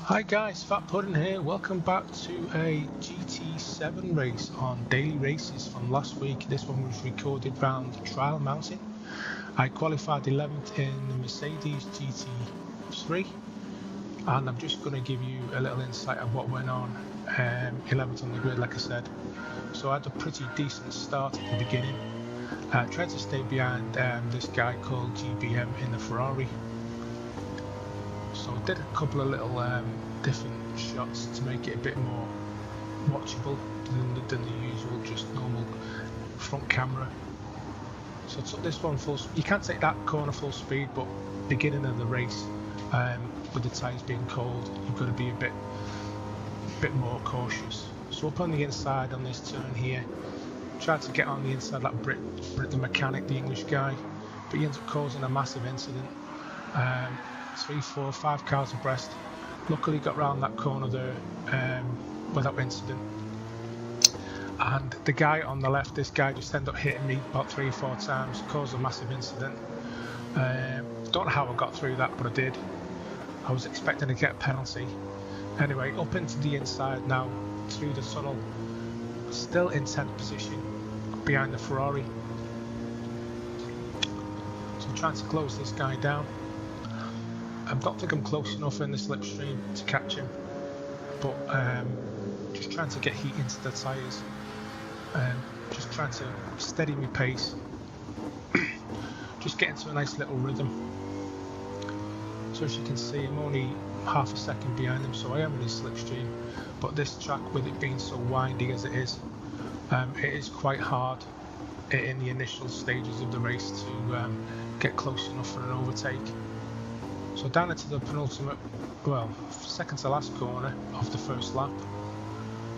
Hi guys, Fat Pudding here. Welcome back to a GT7 race on Daily Races from last week. This one was recorded round Trial Mountain. I qualified 11th in the Mercedes GT3, and I'm just going to give you a little insight of what went on 11th on the grid, like I said. So I had a pretty decent start at the beginning. Tried to stay behind this guy called GBM in the Ferrari. So I did a couple of little different shots to make it a bit more watchable than the usual, just normal front camera. So I took this one full. You can't take that corner full speed, but beginning of the race, with the tyres being cold, you've got to be a bit more cautious. So up on the inside on this turn here, tried to get on the inside like Brit the mechanic, the English guy, but he ends up causing a massive incident. 3, 4, 5 cars abreast. Luckily got round that corner there without incident. And the guy on the left, this guy just ended up hitting me about 3 or 4 times, caused a massive incident. Don't know how I got through that, but I did. I was expecting to get a penalty. Anyway, up into the inside now, through the tunnel, still in 10th position behind the Ferrari. So I'm trying to close this guy down. I don't think I'm close enough in the slipstream to catch him, but just trying to get heat into the tyres, just trying to steady my pace, just get into a nice little rhythm. So as you can see, I'm only half a second behind him, so I am in his slipstream, but this track, with it being so windy as it is quite hard in the initial stages of the race to get close enough for an overtake. So down into the penultimate, well, second to last corner of the first lap,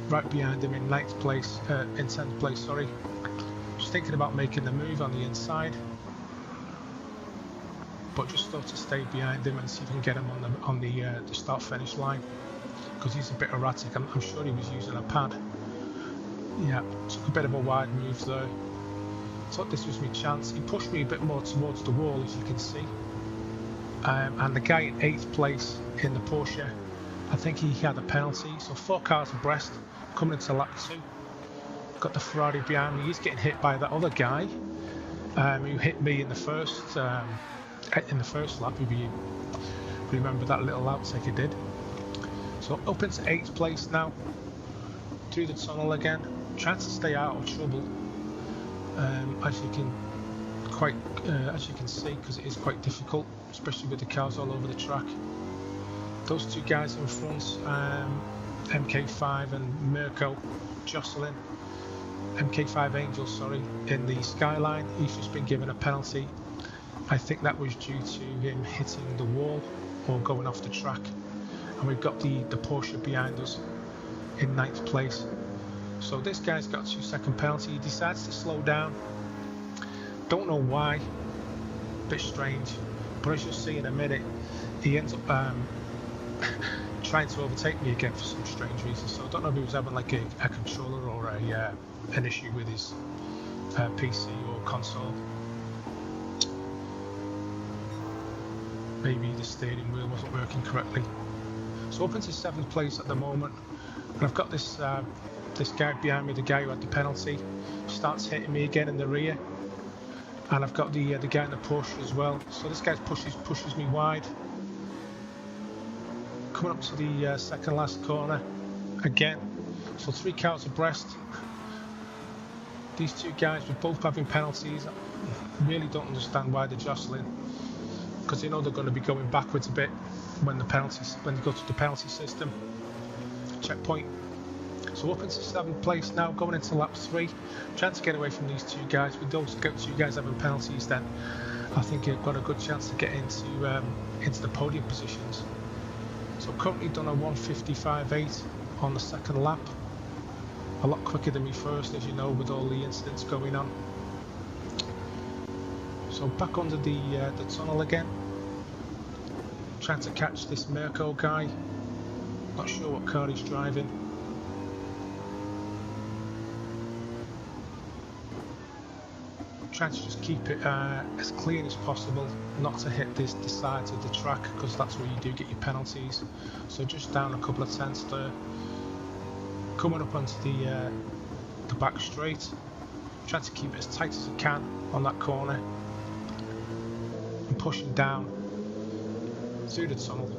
right behind him in 10th place, sorry. Just thinking about making the move on the inside, but just thought to stay behind him and see if I can get him on the start-finish line, because he's a bit erratic. I'm sure he was using a pad. Yeah, took a bit of a wide move there. Thought this was my chance. He pushed me a bit more towards the wall, as you can see. And the guy in 8th place in the Porsche, I think he had a penalty. So 4 cars abreast coming into lap 2. Got the Ferrari behind me. He's getting hit by that other guy who hit me in the first lap. If you remember that little outtake he did. So up into 8th place now, through the tunnel again, trying to stay out of trouble. As you can see, because it is quite difficult, especially with the cars all over the track. Those 2 guys in front, MK5 and Mirko, jostling. MK5 Angel, sorry, in the skyline. He's just been given a penalty. I think that was due to him hitting the wall or going off the track. And we've got the Porsche behind us in 9th place. So this guy's got a 2-second penalty. He decides to slow down. Don't know why, bit strange, but as you'll see in a minute, he ends up trying to overtake me again for some strange reason. So I don't know if he was having like a controller or an issue with his PC or console. Maybe the steering wheel wasn't working correctly. So up into 7th place at the moment, and I've got this guy behind me, the guy who had the penalty, starts hitting me again in the rear. And I've got the guy in the Porsche as well. So this guy pushes me wide. Coming up to the second last corner again. So 3 cars abreast. These 2 guys were both having penalties. I really don't understand why they're jostling, because they know they're going to be going backwards a bit when they go to the penalty system. Checkpoint. So up into 7th place now, going into lap 3, trying to get away from these 2 guys. With those 2 guys having penalties, then I think you've got a good chance to get into the podium positions. So currently done a 1:55.8 on the second lap, a lot quicker than me first, as you know, with all the incidents going on. So back under the tunnel again, trying to catch this Mirko guy. Not sure what car he's driving. trying to just keep it as clean as possible, not to hit the sides of the track, because that's where you do get your penalties. So just down a couple of tenths there, coming up onto the back straight, trying to keep it as tight as I can on that corner, and pushing down through the tunnel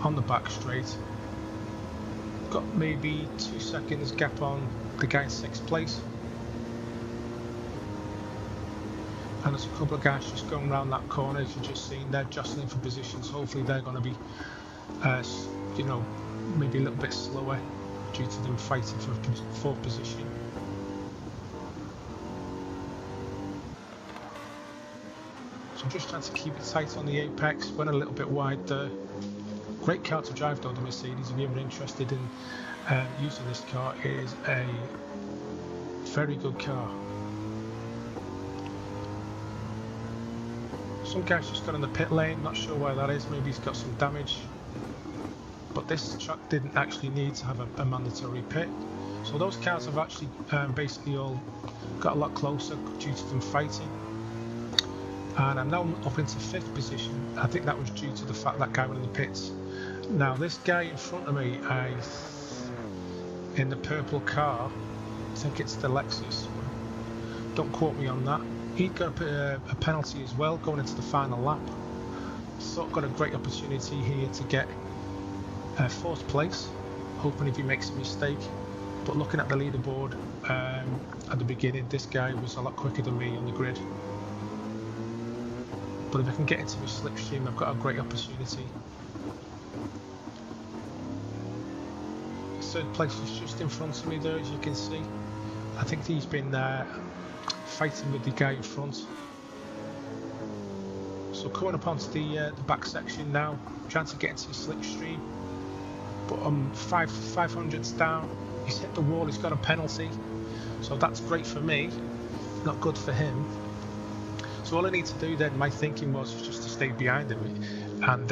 on the back straight. Got maybe 2 seconds gap on the guy in 6th place, and there's a couple of guys just going around that corner, as you've just seen. They're jostling for positions. Hopefully they're going to be you know, maybe a little bit slower due to them fighting for 4th position. So I'm just trying to keep it tight on the apex, went a little bit wide there. Great car to drive though, the Mercedes. If you're ever interested in using this car, it is a very good car. Some guy's just got in the pit lane, not sure why that is, maybe he's got some damage. But this track didn't actually need to have a mandatory pit. So those cars have actually basically all got a lot closer due to them fighting. And I'm now up into 5th position. I think that was due to the fact that guy went in the pits. Now this guy in front of me, in the purple car, I think it's the Lexus, don't quote me on that, he'd got a penalty as well going into the final lap. So I've got a great opportunity here to get 4th place, hoping if he makes a mistake. But looking at the leaderboard at the beginning, this guy was a lot quicker than me on the grid. But if I can get into his slipstream, I've got a great opportunity. 3rd place is just in front of me there, as you can see. I think he's been fighting with the guy in front. So coming up onto the back section now, trying to get into his slipstream. But 500s down, he's hit the wall, he's got a penalty. So that's great for me, not good for him. So all I need to do then, my thinking was just to stay behind him, and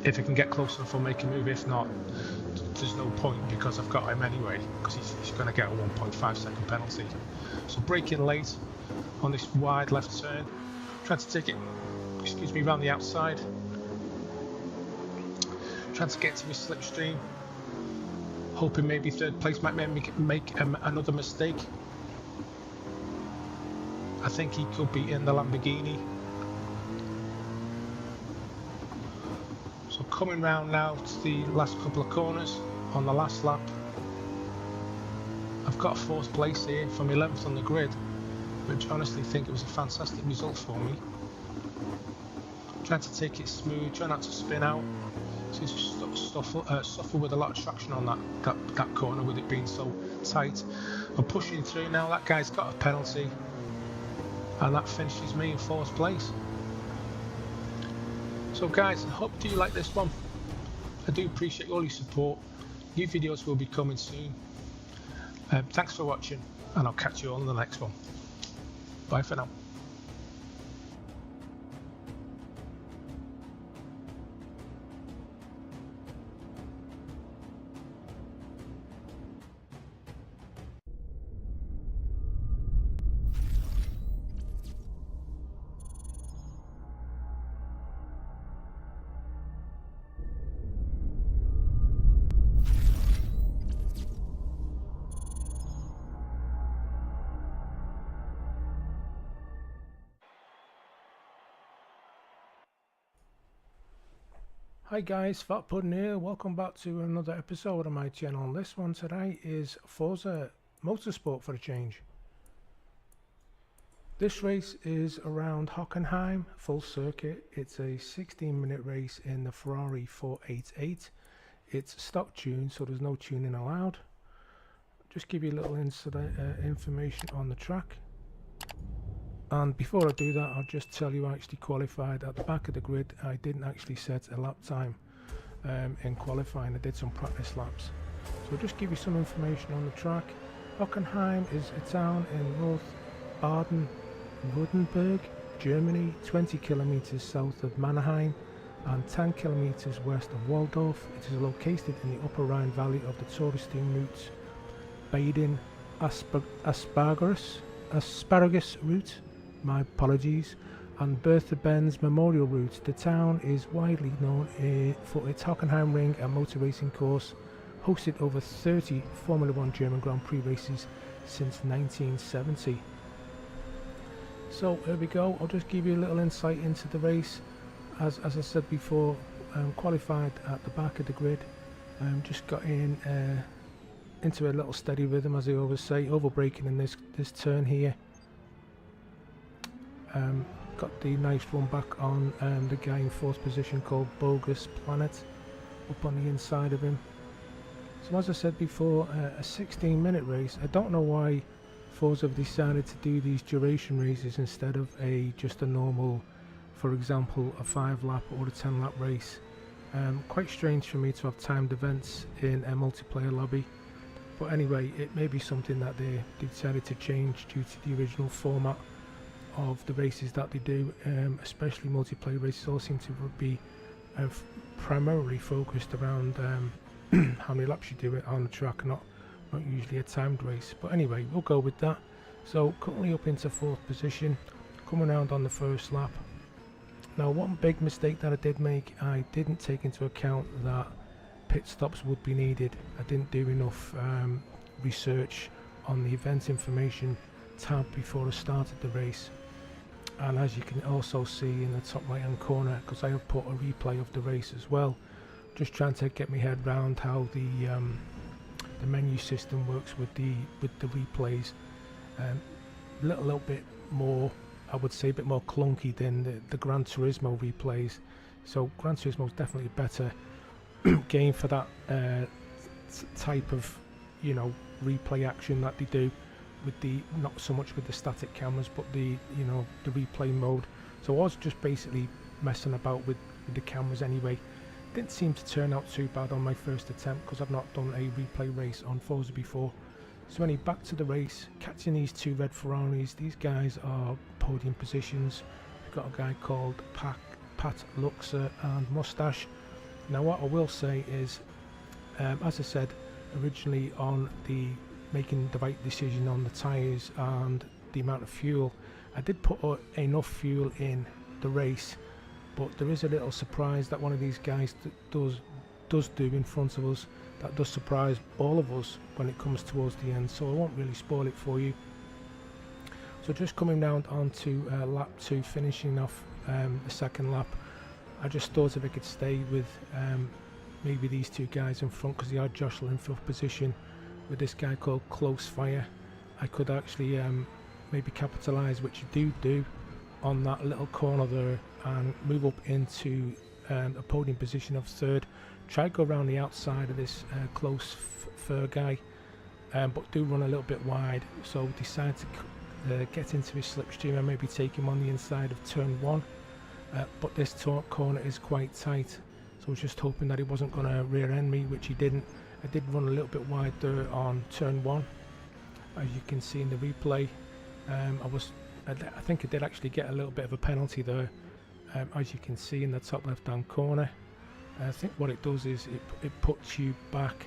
if I can get close enough, I'll make a move. If not, there's no point, because I've got him anyway, because he's going to get a 1.5 second penalty. So braking late on this wide left turn, trying to take it, excuse me, around the outside, trying to get to his slipstream, hoping maybe 3rd place might make another mistake. I think he could be in the Lamborghini. So coming round now to the last couple of corners on the last lap. I've got a 4th place here from 11th on the grid, which I honestly think it was a fantastic result for me. Trying to take it smooth, try not to spin out. So just suffer with a lot of traction on that corner, with it being so tight. I'm pushing through now. That guy's got a penalty, and that finishes me in 4th place. So guys, I hope you like this one. I do appreciate all your support. New videos will be coming soon. Thanks for watching, and I'll catch you all in the next one. Bye for now. Hi guys, Fat Puddin here. Welcome back to another episode of my channel. This one today is Forza Motorsport for a change. This race is around Hockenheim, full circuit. It's a 16-minute race in the Ferrari 488. It's stock tuned, so there's no tuning allowed. Just give you a little information on the track. And before I do that, I'll just tell you I actually qualified at the back of the grid. I didn't actually set a lap time in qualifying. I did some practice laps. So I'll just give you some information on the track. Hockenheim is a town in North Baden-Württemberg, Germany, 20 kilometers south of Mannheim and 10 kilometers west of Waldorf. It is located in the upper Rhine valley of the touristy routes Baden asparagus route, my apologies, and Bertha Benz Memorial Route. The town is widely known for its Hockenheim Ring and motor racing course, hosted over 30 Formula 1 German Grand Prix races since 1970. So here we go, I'll just give you a little insight into the race. As I said before, qualified at the back of the grid, just got into a little steady rhythm, as I always say, over braking in this turn here. Got the nice run back on the guy in 4th position called Bogus Planet up on the inside of him. So as I said before, a 16-minute race. I don't know why Forza have decided to do these duration races instead of just a normal, for example, a 5-lap or a 10-lap race. Quite strange for me to have timed events in a multiplayer lobby, but anyway, it may be something that they decided to change due to the original format of the races that they do. Especially multiplayer races all seem to be primarily focused around how many laps you do it on the track, not usually a timed race. But anyway, we'll go with that. So currently up into 4th position, coming around on the 1st lap. Now, one big mistake that I did make, I didn't take into account that pit stops would be needed. I didn't do enough research on the event information tab before I started the race. And as you can also see in the top right hand corner, because I have put a replay of the race as well, just trying to get my head around how the menu system works with the replays. Little bit more, I would say, a bit more clunky than the Gran Turismo replays. So Gran Turismo is definitely a better game for that type of, you know, replay action that they do with the, not so much with the static cameras, but the, you know, the replay mode. So I was just basically messing about with the cameras anyway. Didn't seem to turn out too bad on my first attempt because I've not done a replay race on Forza before. So anyway, back to the race, catching these 2 red Ferraris. These guys are podium positions. We've got a guy called Pat Luxer and Mustache. Now what I will say is, as I said originally, on the making the right decision on the tyres and the amount of fuel, I did put enough fuel in the race, but there is a little surprise that one of these guys does do in front of us that does surprise all of us when it comes towards the end, so I won't really spoil it for you. So just coming down onto lap 2, finishing off the 2nd lap, I just thought if I could stay with maybe these 2 guys in front, because they are jostling for position with this guy called Close Fire, I could actually maybe capitalise, which you do on that little corner there, and move up into a podium position of 3rd. Try to go around the outside of this Close Fur guy, but do run a little bit wide, so decide to get into his slipstream and maybe take him on the inside of turn 1, but this corner is quite tight, so I was just hoping that he wasn't going to rear end me, which he didn't. I did run a little bit wide there on turn 1, as you can see in the replay. I think I did actually get a little bit of a penalty there, as you can see in the top left hand corner. I think what it does is it puts you back,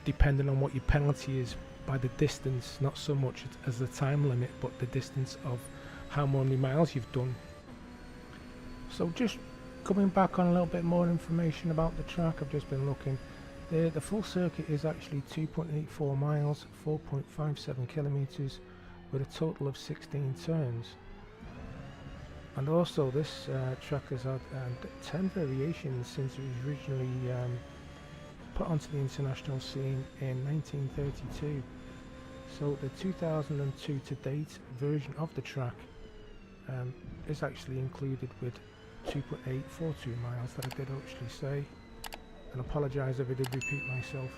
depending on what your penalty is, by the distance, not so much as the time limit, but the distance of how many miles you've done. So just coming back on a little bit more information about the track, I've just been looking. The full circuit is actually 2.84 miles, 4.57 kilometers, with a total of 16 turns. And also this track has had 10 variations since it was originally put onto the international scene in 1932. So the 2002 to date version of the track is actually included with 2.842 miles that I did actually say, and apologise if I did repeat myself.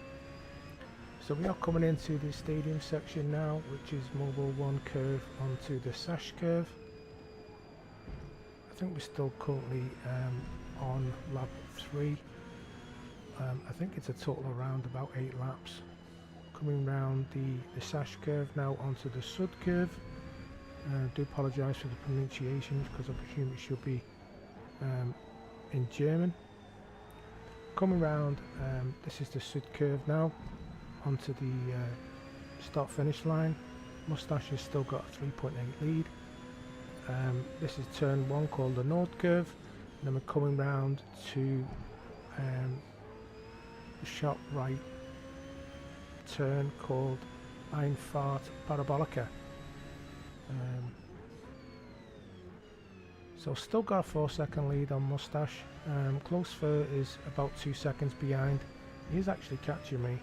So we are coming into the stadium section now, which is Mobile 1 curve onto the Sash curve. I think we're still currently on lap 3. I think it's a total around about 8 laps. Coming round the Sash curve now onto the Sud curve. I do apologise for the pronunciation because I presume it should be in German. Coming round, this is the Sud curve now onto the start finish line. Moustache has still got a 3.8 lead. This is turn 1 called the Nord curve, and then we're coming round to a sharp right turn called Einfahrt Parabolica. So still got a 4-second lead on Moustache. Close Fur is about 2 seconds behind. He's actually catching me.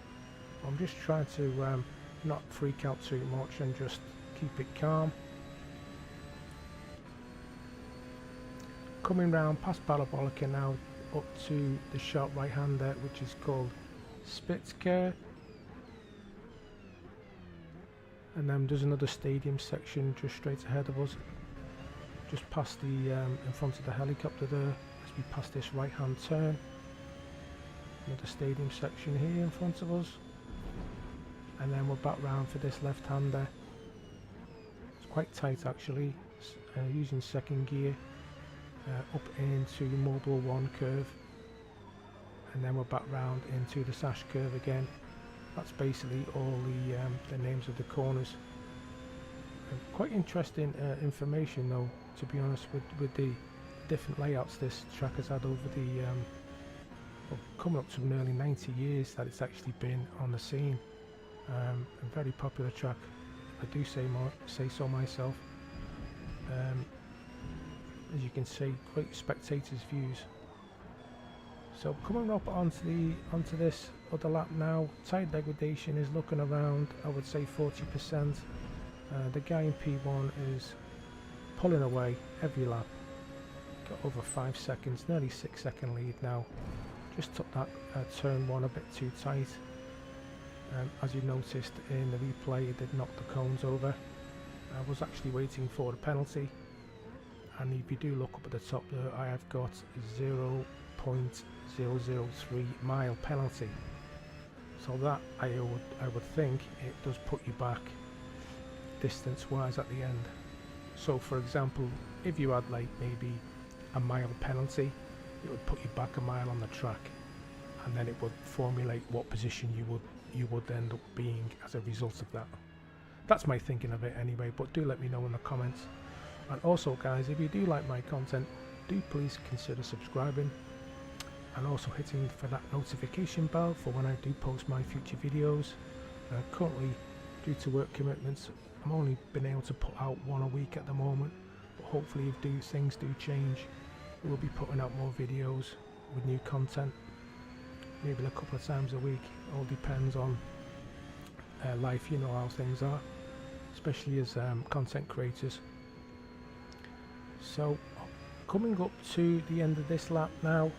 I'm just trying to not freak out too much and just keep it calm. Coming round past Parabolica now up to the sharp right hander, which is called Spitzker. And then there's another stadium section just straight ahead of us. Just past the in front of the helicopter there, as we pass this right hand turn. Another stadium section here in front of us, and then we're back round for this left hander. It's quite tight actually, using second gear up into Mobile 1 curve, and then we're back round into the Sash curve again. That's basically all the names of the corners. Quite interesting information though, to be honest, with the different layouts this track has had over the well, coming up to nearly 90 years that it's actually been on the scene. A very popular track, if I do say so myself. As you can see, great spectators views. So coming up onto this other lap now, tyre degradation is looking around, I would say 40%. The guy in P1 is pulling away every lap. Got over 5 seconds, nearly 6-second lead now. Just took that turn 1 a bit too tight. As you noticed in the replay, it did knock the cones over. I was actually waiting for the penalty, and if you do look up at the top there, I have got 0.003 mile penalty. So that I would think it does put you back distance wise at the end. So for example, if you had like maybe a mile penalty, it would put you back a mile on the track, and then it would formulate what position you would end up being as a result of that. That's my thinking of it anyway, but do let me know in the comments. And also guys, if you do like my content, do please consider subscribing and also hitting for that notification bell for when I do post my future videos. Currently, due to work commitments, I'm only been able to put out 1 a week at the moment, but hopefully if things do change, we'll be putting out more videos with new content, maybe a couple of times a week. All depends on life, you know how things are, especially as content creators. So coming up to the end of this lap now,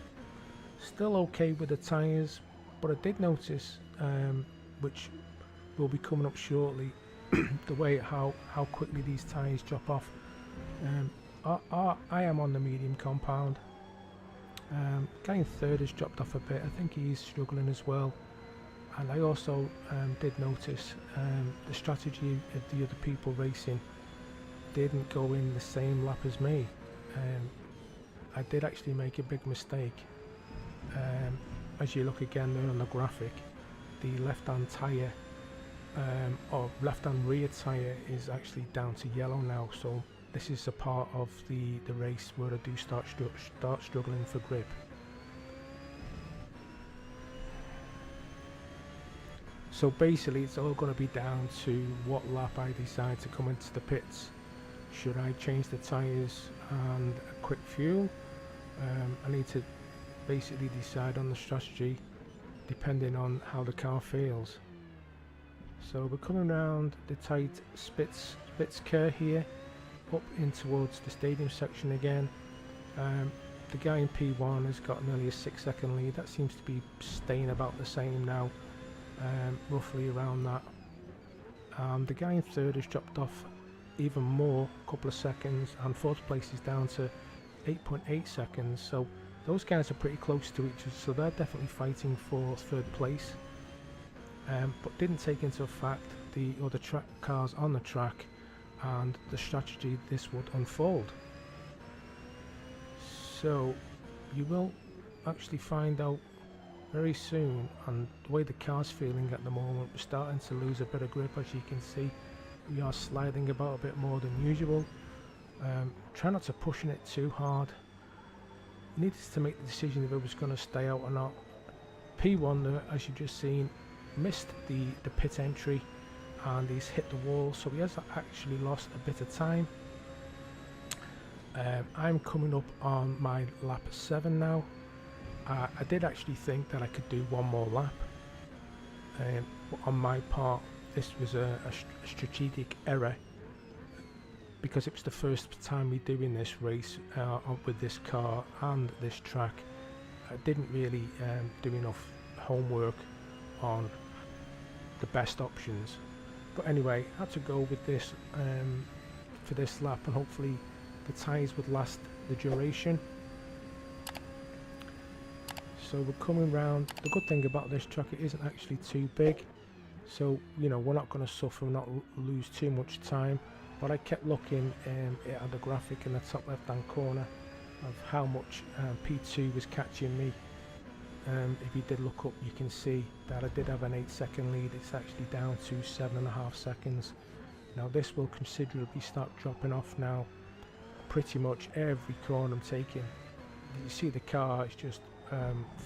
still okay with the tyres, but I did notice, which will be coming up shortly, the way how quickly these tyres drop off. I am on the medium compound. Guy in third has dropped off a bit. I think he's struggling as well. And I also did notice the strategy of the other people racing didn't go in the same lap as me. I did actually make a big mistake. As you look again there on the graphic, the left-hand tyre or left-hand rear tyre is actually down to yellow now, so this is a part of the race where I do start struggling for grip. So basically it's all going to be down to what lap I decide to come into the pits. Should I change the tyres and a quick fuel? I need to basically decide on the strategy depending on how the car feels. So we're coming around the tight Spitzker here, up in towards the stadium section again. The guy in P1 has got nearly a 6-second lead. That seems to be staying about the same now, roughly around that. The guy in third has dropped off even more, a couple of seconds, and fourth place is down to 8.8 seconds. So those guys are pretty close to each other, so they're definitely fighting for third place. But didn't take into fact the other cars on the track and the strategy this would unfold. So you will actually find out very soon, and the way the car's feeling at the moment, we're starting to lose a bit of grip. As you can see, we are sliding about a bit more than usual. Try not to pushing it too hard. Needed to make the decision if it was going to stay out or not. P1, as you've just seen, missed the pit entry and he's hit the wall, so he has actually lost a bit of time. I'm coming up on my lap 7 now. I did actually think that I could do one more lap. But on my part, this was a strategic error, because it was the first time me doing this race with this car and this track. I didn't really do enough homework on the best options. But anyway, I had to go with this for this lap, and hopefully the tyres would last the duration. So we're coming round. The good thing about this track, it isn't actually too big, so you know, we're not going to suffer, not lose too much time. But I kept looking at the graphic in the top left hand corner of how much P2 was catching me. If you did look up, you can see that I did have an 8-second lead. It's actually down to 7.5 seconds. Now this will considerably start dropping off now. Pretty much every corner I'm taking, you see the car is just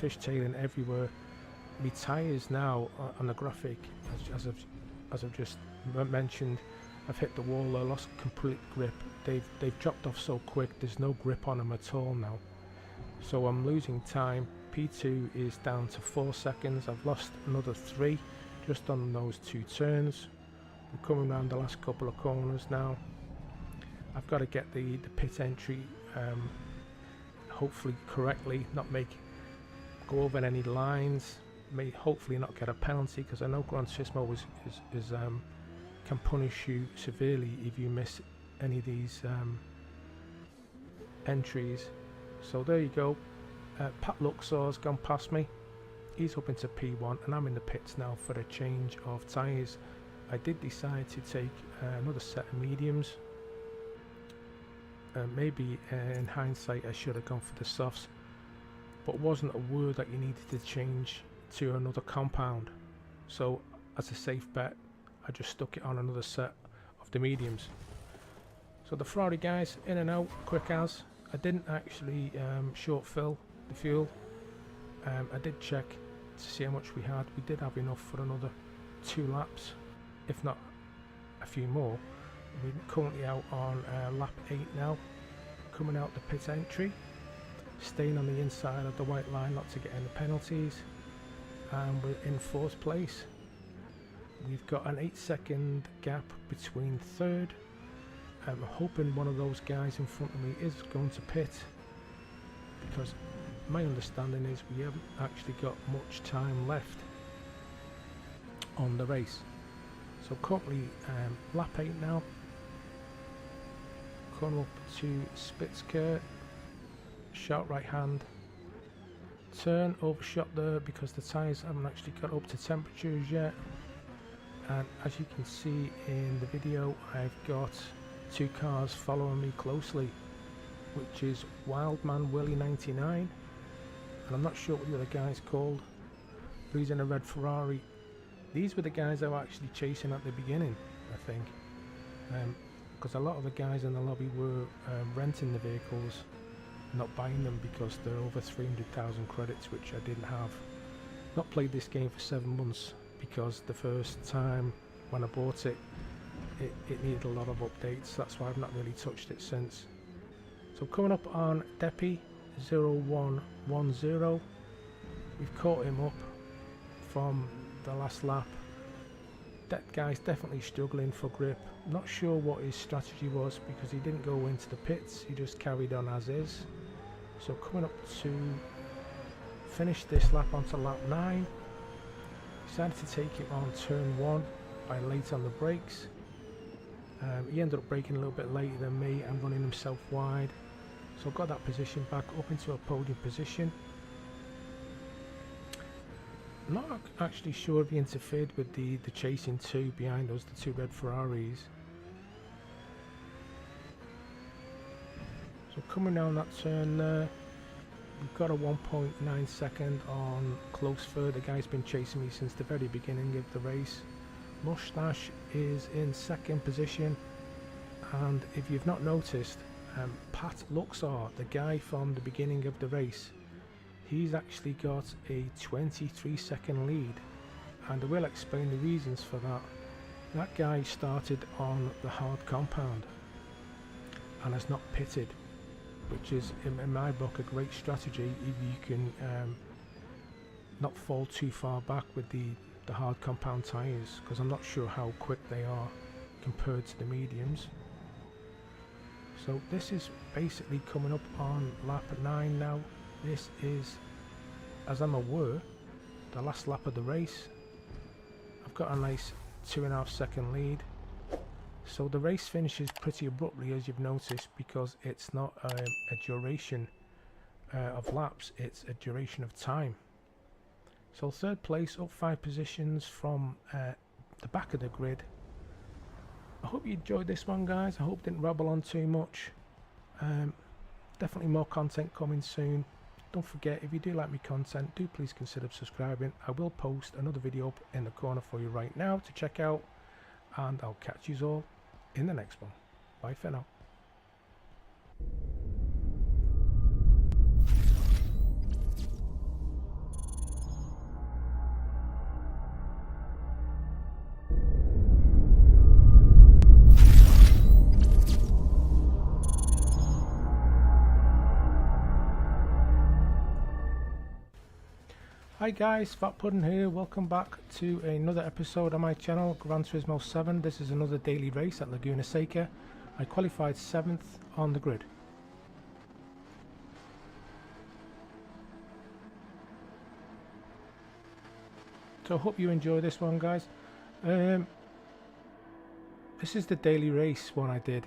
fishtailing everywhere. My tyres now on the graphic, as I've just mentioned, I've hit the wall. I lost complete grip. They've dropped off so quick. There's no grip on them at all now. So I'm losing time. P2 is down to 4 seconds. I've lost another 3 just on those 2 turns. We're coming around the last couple of corners now. I've got to get the pit entry hopefully correctly, not go over any lines, may hopefully not get a penalty, because I know Gran Turismo can punish you severely if you miss any of these entries. So there you go. Pat Luxor's gone past me. He's up into P1 and I'm in the pits now for a change of tyres. I did decide to take another set of mediums. Maybe in hindsight I should have gone for the softs, but it wasn't aware that you needed to change to another compound. So as a safe bet, I just stuck it on another set of the mediums. So the Ferrari guys in and out quick as. I didn't actually short fill the fuel. I did check to see how much we had. We did have enough for another 2 laps, if not a few more. We're currently out on lap 8 now, coming out the pit entry, staying on the inside of the white line not to get any penalties, and we're in 4th place. We've got an 8-second gap between 3rd. I'm hoping one of those guys in front of me is going to pit, because my understanding is we haven't actually got much time left on the race. So currently lap 8 now, coming up to Spitzker, sharp right hand turn, overshot there because the tyres haven't actually got up to temperatures yet. And as you can see in the video, I've got 2 cars following me closely, which is Wildman Willie 99, and I'm not sure what the other guy's called, but he's in a red Ferrari. These were the guys I was actually chasing at the beginning, I think, because a lot of the guys in the lobby were renting the vehicles, not buying them, because they're over 300,000 credits, which I didn't have. Not played this game for 7 months, because the first time when I bought it, it needed a lot of updates. That's why I've not really touched it since. So coming up on Deppy 0110, we've caught him up from the last lap. That guy's definitely struggling for grip. Not sure what his strategy was, because he didn't go into the pits, he just carried on as is. So coming up to finish this lap onto lap 9, decided to take him on turn 1 by late on the brakes. He ended up braking a little bit later than me and running himself wide, so got that position back up into a podium position. I'm not actually sure if he interfered with the chasing 2 behind us, the 2 red Ferraris. So coming down that turn there, we've got a 1.9 second on close third. The guy's been chasing me since the very beginning of the race. Mustache is in second position, and if you've not noticed, Pat Luxor, the guy from the beginning of the race, he's actually got a 23-second lead, and I will explain the reasons for that. That guy started on the hard compound and has not pitted, which is in my book a great strategy if you can not fall too far back with the hard compound tyres, because I'm not sure how quick they are compared to the mediums. So this is basically coming up on lap 9 now. This is, as I'm aware, the last lap of the race. I've got a nice 2.5 second lead. So the race finishes pretty abruptly, as you've noticed, because it's not a duration of laps, it's a duration of time. So third place, up 5 positions from the back of the grid. I hope you enjoyed this one, guys. I hope it didn't rabble on too much. Definitely more content coming soon. Don't forget, if you do like my content, do please consider subscribing. I will post another video up in the corner for you right now to check out, and I'll catch you all in the next one. Bye for now. Hi guys, Fat Pudding here. Welcome back to another episode on my channel, Gran Turismo 7. This is another daily race at Laguna Seca. I qualified 7th on the grid. So I hope you enjoy this one, guys. This is the daily race one I did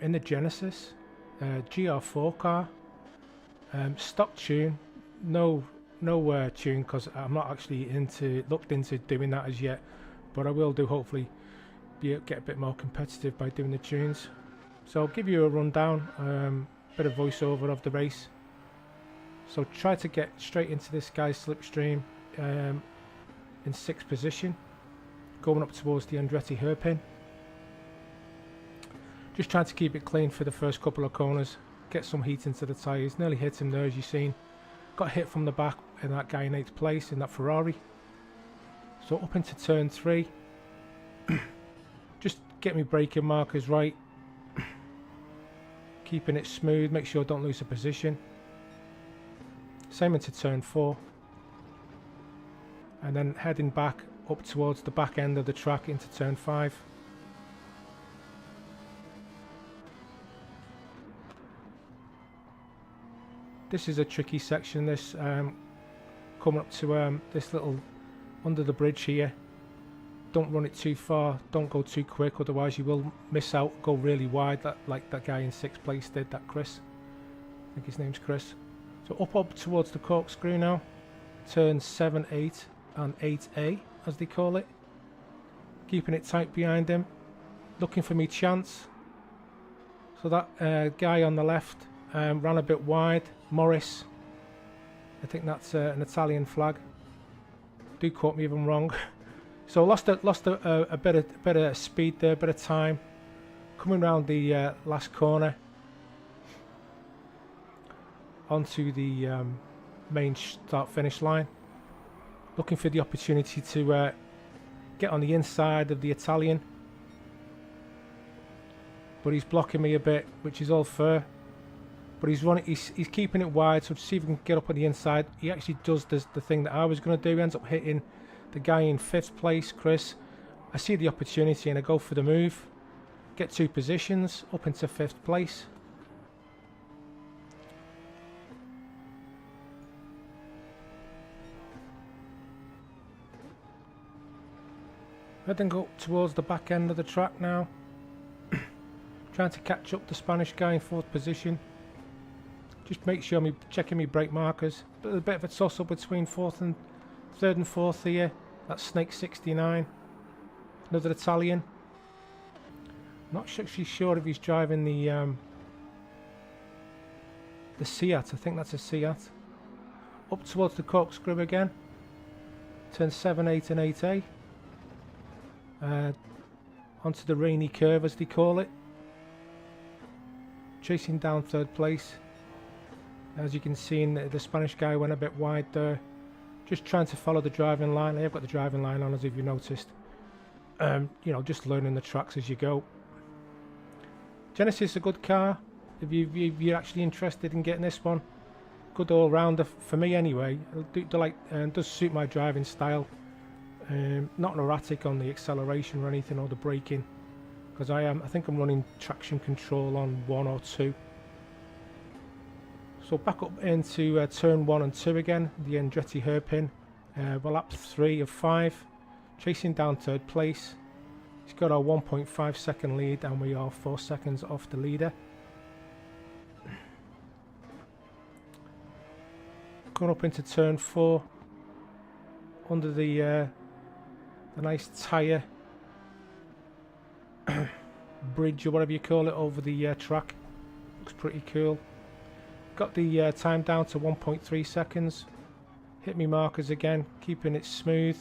in the Genesis GR4 car, stock tune, no tune, because I'm not actually looked into doing that as yet, but I will do, hopefully get a bit more competitive by doing the tunes. So I'll give you a rundown, bit of voiceover of the race. So try to get straight into this guy's slipstream in 6th position, going up towards the Andretti hairpin. Just trying to keep it clean for the first couple of corners, get some heat into the tyres. Nearly hit him there, as you've seen. Got hit from the back in that guy in 8th place in that Ferrari. So up into turn 3, just get me braking markers right, keeping it smooth, make sure I don't lose a position. Same into turn 4, and then heading back up towards the back end of the track into turn 5. This is a tricky section, this coming up to this little under the bridge here. Don't run it too far, don't go too quick, otherwise you will miss out, go really wide, like that guy in 6th place did, that Chris. I think his name's Chris. So up towards the corkscrew now, turns 7, 8 and 8A as they call it. Keeping it tight behind him, looking for me chance. So that guy on the left ran a bit wide, Morris. I think that's an Italian flag. Do quote me if I'm wrong. So lost a bit of speed there, a bit of time. Coming round the last corner onto the main start-finish line. Looking for the opportunity to get on the inside of the Italian, but he's blocking me a bit, which is all fair. But he's keeping it wide, so to see if we can get up on the inside. He actually does the thing that I was going to do. He ends up hitting the guy in 5th place, Chris. I see the opportunity and I go for the move. Get 2 positions, up into 5th place. I then go towards the back end of the track now. Trying to catch up the Spanish guy in 4th position. Just make sure I'm checking my brake markers. But a bit of a toss up between 3rd and 4th here. That's Snake 69. Another Italian. Not actually sure if he's driving the the Seat, I think that's a Seat. Up towards the corkscrew again. Turn 7, 8 and 8A. Onto the rainy curve as they call it. Chasing down third place. As you can see, the Spanish guy went a bit wide there. Just trying to follow the driving line. I have got the driving line on, as if you noticed. You know, just learning the tracks as you go. Genesis is a good car. If you're actually interested in getting this one, good all-rounder for me anyway. Does suit my driving style. Not erratic on the acceleration or anything, or the braking, because I think I'm running traction control on 1 or 2. So back up into turn 1 and 2 again, the Andretti hairpin. We're lap 3 of 5, chasing down third place. He's got our 1.5 second lead, and we are 4 seconds off the leader. Going up into turn 4, under the nice tyre bridge or whatever you call it over the track. Looks pretty cool. Got the time down to 1.3 seconds. Hit me markers again, keeping it smooth.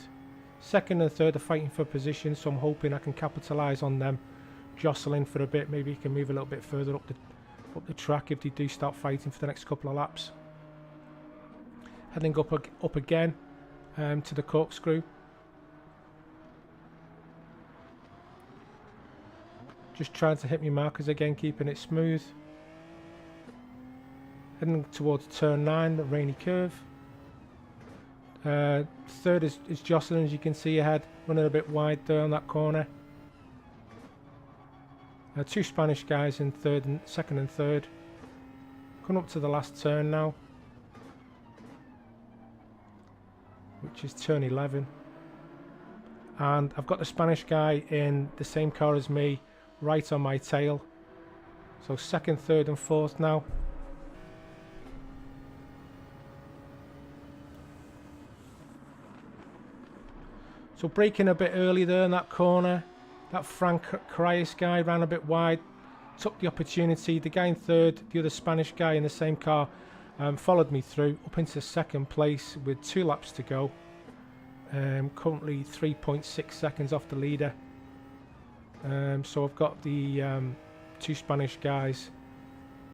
Second and third are fighting for position, so I'm hoping I can capitalise on them jostling for a bit. Maybe you can move a little bit further up the track if they do start fighting for the next couple of laps. Heading up again to the corkscrew. Just trying to hit me markers again, keeping it smooth. Heading towards turn 9, the rainy curve. Third is jostling, as you can see ahead, running a bit wide there on that corner. 2 Spanish guys in second and third. Coming up to the last turn now, which is turn 11. And I've got the Spanish guy in the same car as me, right on my tail. So second, third and fourth now. So braking a bit early there in that corner. That Frank Carias guy ran a bit wide, took the opportunity. The guy in third, the other Spanish guy in the same car, followed me through up into second place with 2 laps to go. Currently 3.6 seconds off the leader. So I've got the 2 Spanish guys